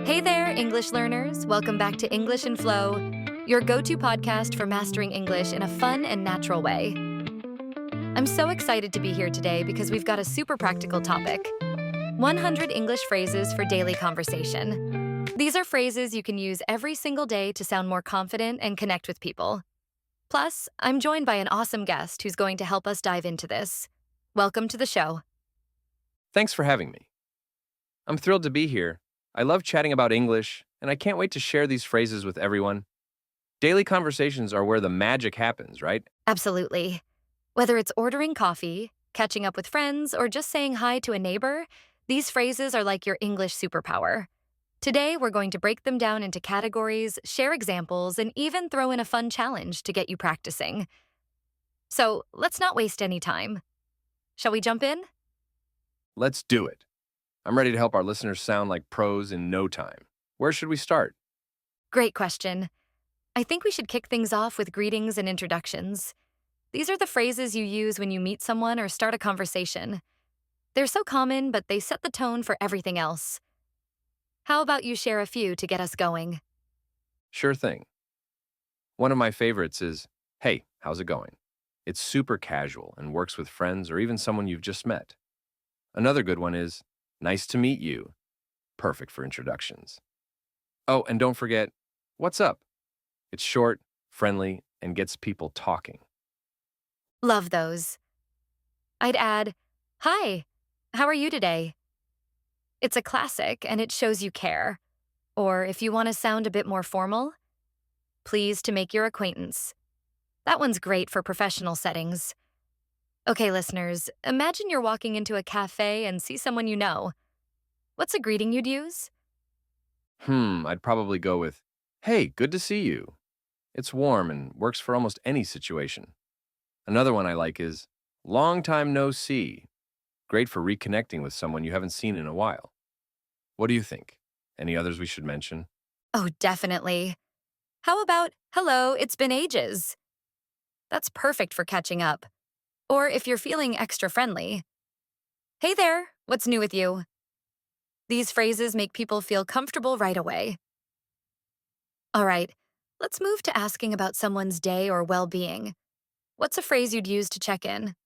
Hey there, English learners. Welcome back to English in Flow, your go-to podcast for mastering English in a fun and natural way. I'm so excited to be here today because we've got a super practical topic: 100 English phrases for daily conversation. These are phrases you can use every single day to sound more confident and connect with people. Plus, I'm joined by an awesome guest who's going to help us dive into this. Welcome to the show. Thanks for having me. I'm thrilled to be here. I love chatting about English, and I can't wait to share these phrases with everyone. Daily conversations are where the magic happens, right? Absolutely. Whether it's ordering coffee, catching up with friends, or just saying hi to a neighbor, these phrases are like your English superpower. Today, we're going to break them down into categories, share examples, and even throw in a fun challenge to get you practicing. So let's not waste any time. Shall we jump in? Let's do it. I'm ready to help our listeners sound like pros in no time. Where should we start? Great question. I think we should kick things off with greetings and introductions. These are the phrases you use when you meet someone or start a conversation. They're so common, but they set the tone for everything else. How about you share a few to get us going? Sure thing. One of my favorites is, "Hey, how's it going?" It's super casual and works with friends or even someone you've just met. Another good one is, "Nice to meet you." Perfect for introductions. Oh, and don't forget, "What's up?" It's short, friendly, and gets people talking. Love those. I'd add, "Hi, how are you today?" It's a classic and it shows you care. Or if you want to sound a bit more formal, "Pleased to make your acquaintance." That one's great for professional settings. Okay, listeners, imagine you're walking into a cafe and see someone you know. What's a greeting you'd use? I'd probably go with, "Hey, good to see you." It's warm and works for almost any situation. Another one I like is, "Long time no see." Great for reconnecting with someone you haven't seen in a while. What do you think? Any others we should mention? Oh, definitely. How about, "Hello, it's been ages"? That's perfect for catching up. Or if you're feeling extra friendly, "Hey there, what's new with you?" These phrases make people feel comfortable right away. All right, let's move to asking about someone's day or well being. What's a phrase you'd use to check in?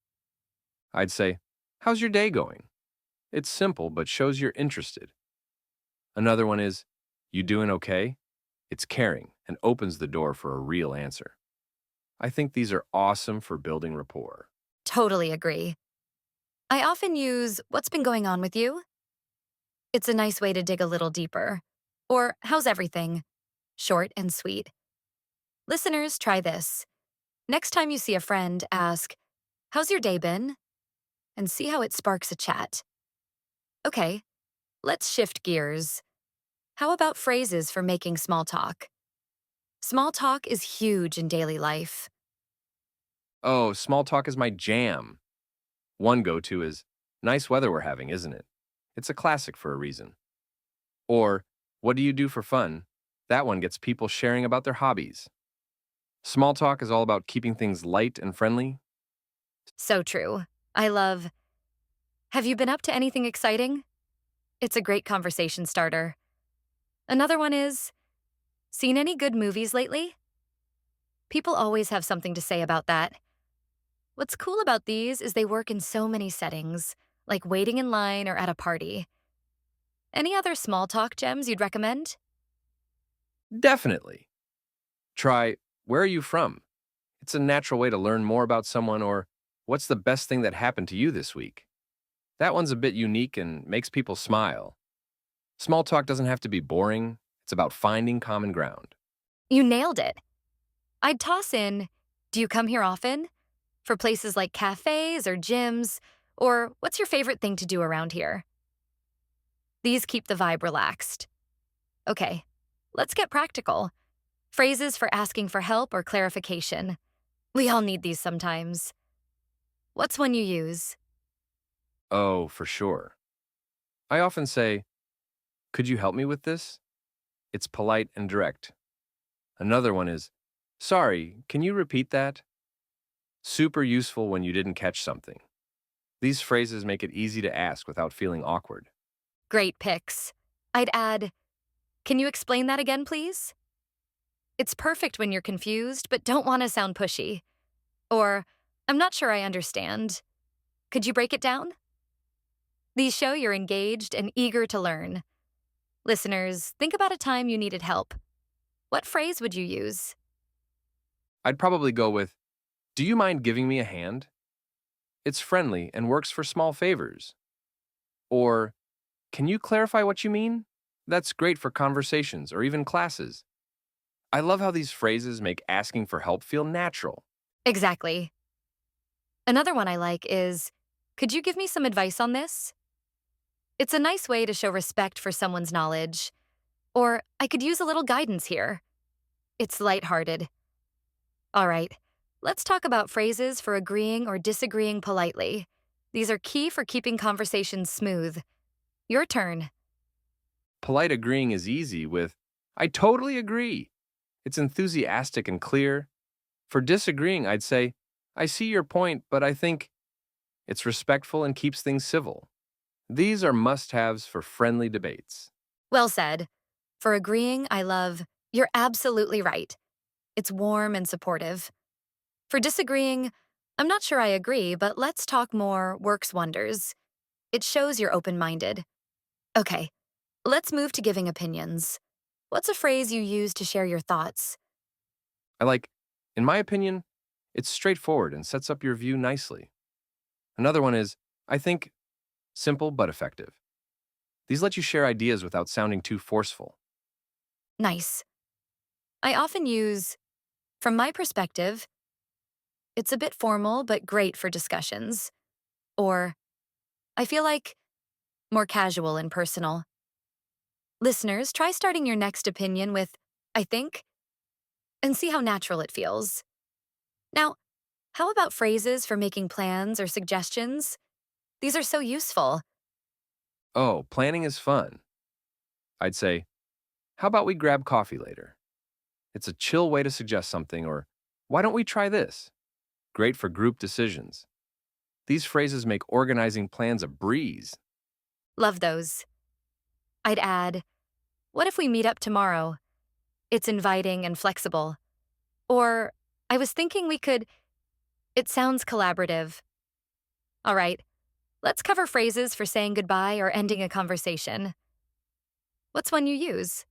I'd say, "How's your day going?" It's simple but shows you're interested. Another one is, "You doing okay?" It's caring and opens the door for a real answer. I think these are awesome for building rapport. Totally agree. I often use, "What's been going on with you?" It's a nice way to dig a little deeper. Or, "How's everything?" Short and sweet. Listeners, try this. Next time you see a friend, ask, "How's your day been?" And see how it sparks a chat. Okay, let's shift gears. How about phrases for making small talk? Small talk is huge in daily life. Oh, small talk is my jam. One go-to is, "Nice weather we're having, isn't it?" It's a classic for a reason. Or, "What do you do for fun?" That one gets people sharing about their hobbies. Small talk is all about keeping things light and friendly. So true. I love, "Have you been up to anything exciting?" It's a great conversation starter. Another one is, "Seen any good movies lately?" People always have something to say about that. What's cool about these is they work in so many settings, like waiting in line or at a party. Any other small talk gems you'd recommend? Definitely. Try, "Where are you from?" It's a natural way to learn more about someone, or, "What's the best thing that happened to you this week?" That one's a bit unique and makes people smile. Small talk doesn't have to be boring. It's about finding common ground. You nailed it. I'd toss in, "Do you come here often?" For places like cafes or gyms, or "What's your favorite thing to do around here?" These keep the vibe relaxed. Okay, let's get practical. Phrases for asking for help or clarification. We all need these sometimes. What's one you use? Oh, for sure. I often say, "Could you help me with this?" It's polite and direct. Another one is, "Sorry, can you repeat that?" Super useful when you didn't catch something. These phrases make it easy to ask without feeling awkward. Great picks. I'd add, Can you explain that again, please? It's perfect when you're confused, but don't want to sound pushy. Or, I'm not sure I understand. Could you break it down? These show you're engaged and eager to learn. Listeners, think about a time you needed help. What phrase would you use? I'd probably go with, do you mind giving me a hand? It's friendly and works for small favors. Or, can you clarify what you mean? That's great for conversations or even classes. I love how these phrases make asking for help feel natural. Exactly. Another one I like is, could you give me some advice on this? It's a nice way to show respect for someone's knowledge. Or, I could use a little guidance here. It's lighthearted. All right, let's talk about phrases for agreeing or disagreeing politely. These are key for keeping conversations smooth. Your turn. Polite agreeing is easy with, I totally agree. It's enthusiastic and clear. For disagreeing, I'd say, I see your point, but I think it's respectful and keeps things civil. These are must haves for friendly debates. Well said. For agreeing, I love, you're absolutely right. It's warm and supportive. For disagreeing, I'm not sure I agree, but let's talk more works wonders. It shows you're open minded. Okay, let's move to giving opinions. What's a phrase you use to share your thoughts? I like, in my opinion, it's straightforward and sets up your view nicely. Another one is, I think, simple but effective. These let you share ideas without sounding too forceful. Nice. I often use, from my perspective, it's a bit formal but great for discussions. Or, I feel like more casual and personal. Listeners, try starting your next opinion with, I think, and see how natural it feels. Now, how about phrases for making plans or suggestions? These are so useful. Oh, planning is fun. I'd say, how about we grab coffee later? It's a chill way to suggest something, or why don't we try this? Great for group decisions. These phrases make organizing plans a breeze. Love those. I'd add, what if we meet up tomorrow? It's inviting and flexible. Or, I was thinking we could, it sounds collaborative. All right, let's cover phrases for saying goodbye or ending a conversation. What's one you use?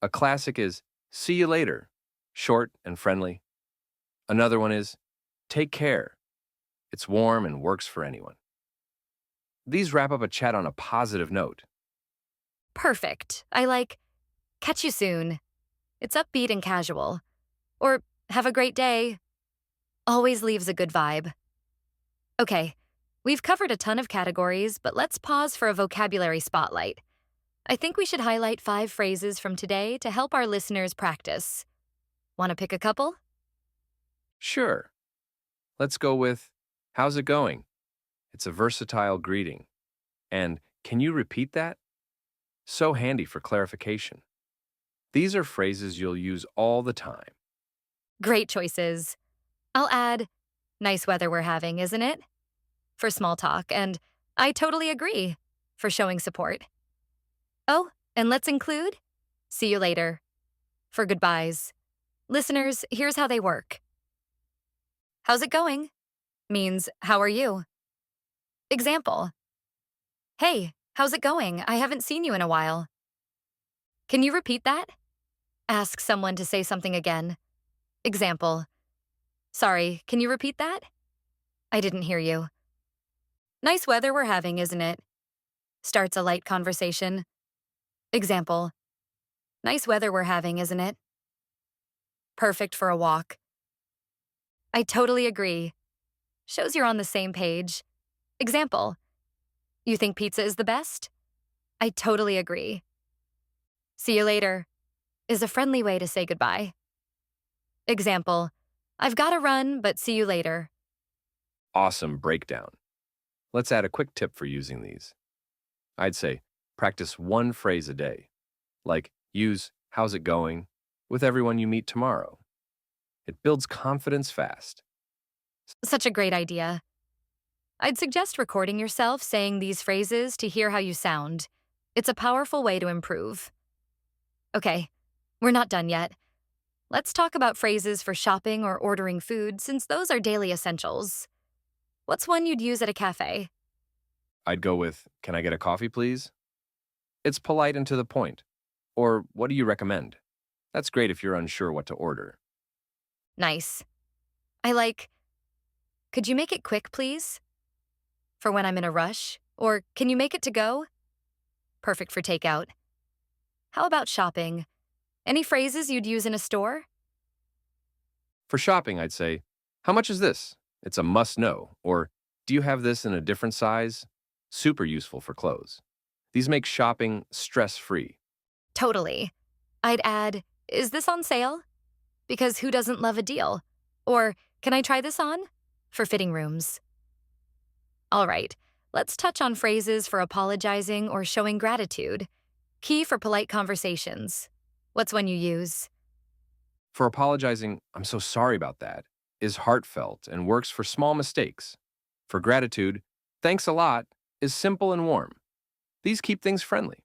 A classic is, see you later, short and friendly. Another one is, take care. It's warm and works for anyone. These wrap up a chat on a positive note. Perfect. I like, catch you soon. It's upbeat and casual. Or, have a great day. Always leaves a good vibe. Okay, we've covered a ton of categories, but let's pause for a vocabulary spotlight. I think we should highlight 5 phrases from today to help our listeners practice. Want to pick a couple? Sure. Let's go with, how's it going? It's a versatile greeting. And can you repeat that? So handy for clarification. These are phrases you'll use all the time. Great choices. I'll add, nice weather we're having, isn't it? For small talk, and I totally agree for showing support. Oh, and let's include, see you later for goodbyes. Listeners, here's how they work. How's it going? Means, how are you? Example, hey, how's it going? I haven't seen you in a while. Can you repeat that? Ask someone to say something again. Example, sorry, can you repeat that? I didn't hear you. Nice weather we're having, isn't it? Starts a light conversation. Example, nice weather we're having, isn't it? Perfect for a walk. I totally agree. Shows you're on the same page. Example, you think pizza is the best? I totally agree. See you later is a friendly way to say goodbye. Example, I've got to run, but see you later. Awesome breakdown. Let's add a quick tip for using these. I'd say, practice one phrase a day. Like, use, how's it going, with everyone you meet tomorrow. It builds confidence fast. Such a great idea. I'd suggest recording yourself saying these phrases to hear how you sound. It's a powerful way to improve. Okay, we're not done yet. Let's talk about phrases for shopping or ordering food since those are daily essentials. What's one you'd use at a cafe? I'd go with, can I get a coffee, please? It's polite and to the point. Or, what do you recommend? That's great if you're unsure what to order. Nice. I like, could you make it quick, please? For when I'm in a rush. Or, can you make it to go? Perfect for takeout. How about shopping? Any phrases you'd use in a store? For shopping, I'd say, how much is this? It's a must know. Or, do you have this in a different size? Super useful for clothes. These make shopping stress free. Totally. I'd add, is this on sale? Because who doesn't love a deal? Or, can I try this on? For fitting rooms. All right, let's touch on phrases for apologizing or showing gratitude. Key for polite conversations. What's one you use? For apologizing, I'm so sorry about that, is heartfelt and works for small mistakes. For gratitude, thanks a lot, is simple and warm. These keep things friendly.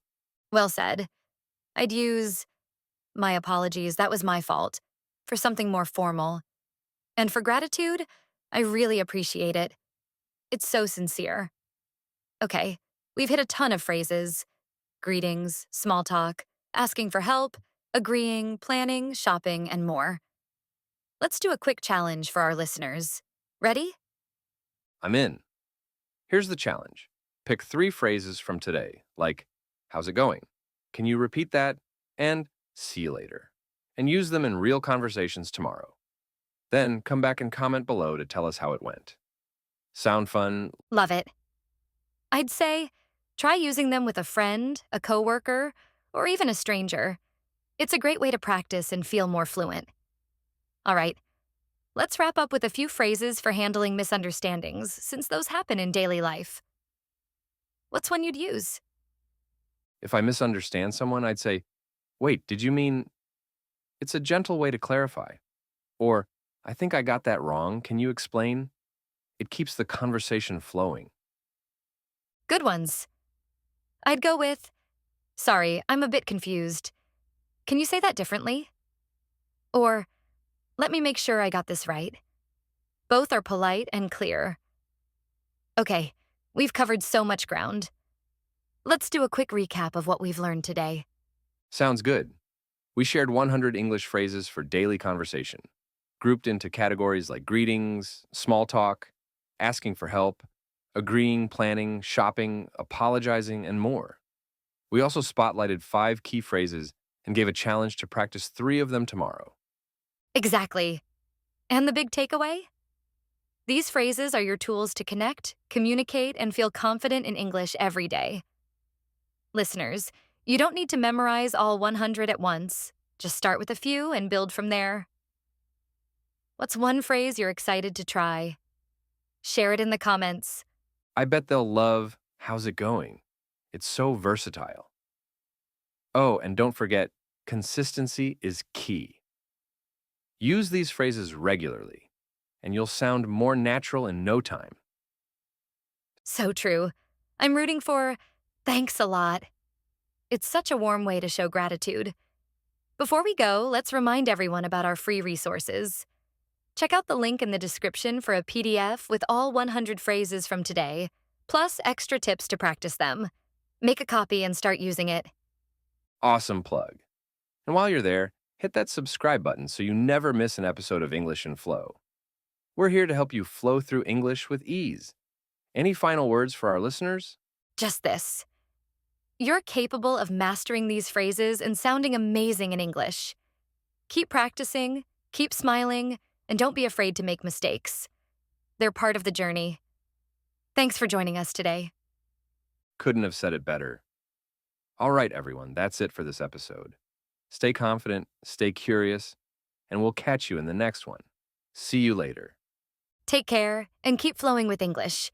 Well said. I'd use, my apologies, that was my fault, for something more formal. And for gratitude, I really appreciate it. It's so sincere. Okay, we've hit a ton of phrases: greetings, small talk, asking for help, agreeing, planning, shopping, and more. Let's do a quick challenge for our listeners. Ready? I'm in. Here's the challenge. Pick 3 phrases from today, like, how's it going? Can you repeat that? And, see you later. And use them in real conversations tomorrow. Then come back and comment below to tell us how it went. Sound fun? Love it. I'd say try using them with a friend, a coworker, or even a stranger. It's a great way to practice and feel more fluent. All right, let's wrap up with a few phrases for handling misunderstandings, since those happen in daily life. What's one you'd use? If I misunderstand someone, I'd say, wait, did you mean? It's a gentle way to clarify. Or, I think I got that wrong. Can you explain? It keeps the conversation flowing. Good ones. I'd go with, sorry, I'm a bit confused. Can you say that differently? Or, let me make sure I got this right. Both are polite and clear. Okay, we've covered so much ground. Let's do a quick recap of what we've learned today. Sounds good. We shared 100 English phrases for daily conversation, grouped into categories like greetings, small talk, asking for help, agreeing, planning, shopping, apologizing, and more. We also spotlighted 5 key phrases and gave a challenge to practice 3 of them tomorrow. Exactly. And the big takeaway? These phrases are your tools to connect, communicate, and feel confident in English every day. Listeners, you don't need to memorize all 100 at once. Just start with a few and build from there. What's one phrase you're excited to try? Share it in the comments. I bet they'll love how's it going. It's so versatile. Oh, and don't forget, consistency is key. Use these phrases regularly, and you'll sound more natural in no time. So true. I'm rooting for thanks a lot. It's such a warm way to show gratitude. Before we go, let's remind everyone about our free resources. Check out the link in the description for a PDF with all 100 phrases from today, plus extra tips to practice them. Make a copy and start using it. Awesome plug. And while you're there, hit that subscribe button so you never miss an episode of English in Flow. We're here to help you flow through English with ease. Any final words for our listeners? Just this. You're capable of mastering these phrases and sounding amazing in English. Keep practicing, keep smiling, and don't be afraid to make mistakes. They're part of the journey. Thanks for joining us today. Couldn't have said it better. All right, everyone, that's it for this episode. Stay confident, stay curious, and we'll catch you in the next one. See you later. Take care and keep flowing with English.